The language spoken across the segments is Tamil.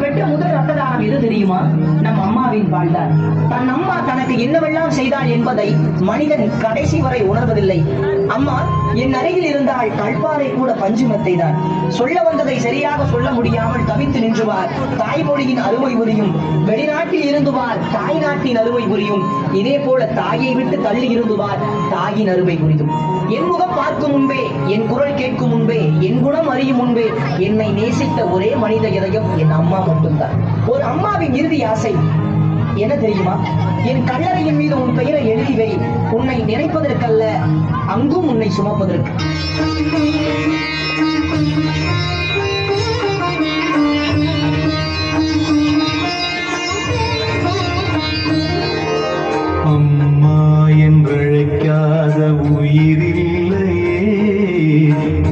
பெற்ற முதல் ரத்த தானம் எது தெரியுமா? நம் அம்மாவின் பால்தான். தன் அம்மா தனக்கு என்னவெல்லாம் செய்தாள் என்பதை மனிதன் கடைசி வரை உணர்வதில்லை. அம்மா என் அருகில் இருந்தால் கல்பாறை கூட பஞ்சுமத்தை தான். சொல்ல வந்ததை சரியாக சொல்ல முடியாமல் தவித்து நின்றுவார். தாய்மொழியின் அருமை புரியும். வெளிநாட்டில் இருந்துவார் தாய் நாட்டின் அருமை புரியும். இதே போல தாயை விட்டு தள்ளி இருந்துவார் தாயின் அருமை புரியும். என் முகம் பார்க்கும் முன்பே, என் குரல் கேட்கும் முன்பே, என் குணம் அறியும் முன்பே என்னை நேசித்த ஒரே மனித இதயம் என் அம்மா மட்டும்தான். ஒரு அம்மாவின் இறுதி ஆசை என்ன தெரியுமா? என் கல்லறையின் மீது உன் பெயரை எழுதி வை. உன்னை நினைப்பதற்கல்ல, அங்கும் உன்னை சுமப்பதற்கு. அம்மா என்றழைக்காத உயிரில்லையே,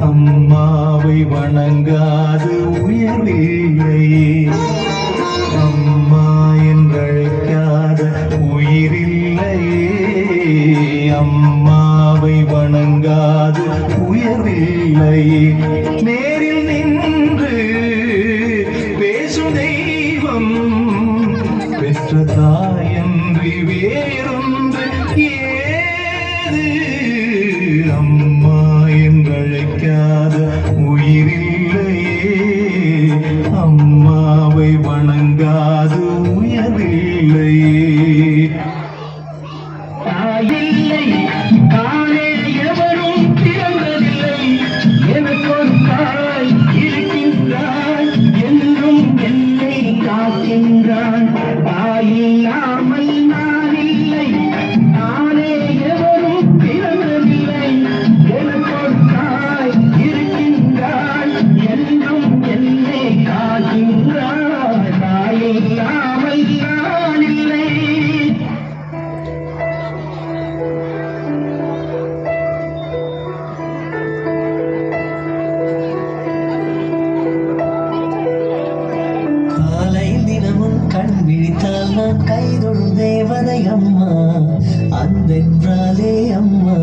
அம்மாவை வணங்காத உயர்வில்லையே. அம்மா என்றழைக்காத உயிரில்லையே, அம்மாவை வணங்காத உயர்வில்லையே. நேரில் நின்று பேசும் தெய்வம் பெற்ற தாயன்றி வேறொன்று ஏது? அம்மா என்றழைக்காத உயிரில்லையே, அம்மாவை வணங்காது உயர்வில்லையே. தாயில்லை தானே எவரும் பிறந்ததில்லை, எனக்கொரு தாய் இருக்கின்றாள், என்றும் என்னை காக்கின்றாள். தாயில்லாமல் நான் இல்லை, தானே எவரும் பிறந்ததில்லை, எனக்கொரு தாய் இருக்கின்றாள், என்றும் என்னை காக்கின்றாள். தாயில்லாமல் நான் இல்லை. காலையில் தினமும் கண் விழித்தால் நான் கைதொடும் தேவதை அம்மா. அன்பென்றாலே அம்மா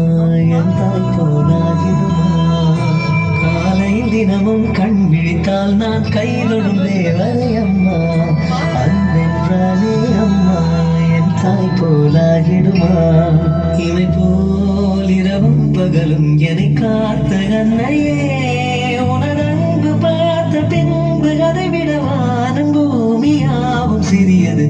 என் தாய் போலாகிடுமா? காலையில் தினமும் கண் விழித்தால் நான் கைதொடும் தேவதை அம்மா. அன்பென்றாலே அம்மா என் தாய் போலாகிடுமா? இமை போல் இரவும் பகலும் என்னை காத்த அன்னையே, உனதன்பு பார்த்த பின்பு அதை விட வானம் பூமியாவும் சிறியது.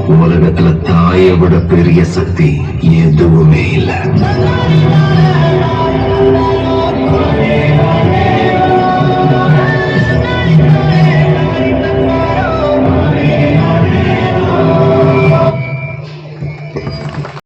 உலகத்துல தாயை விட பெரிய சக்தி எதுவுமே இல்லை.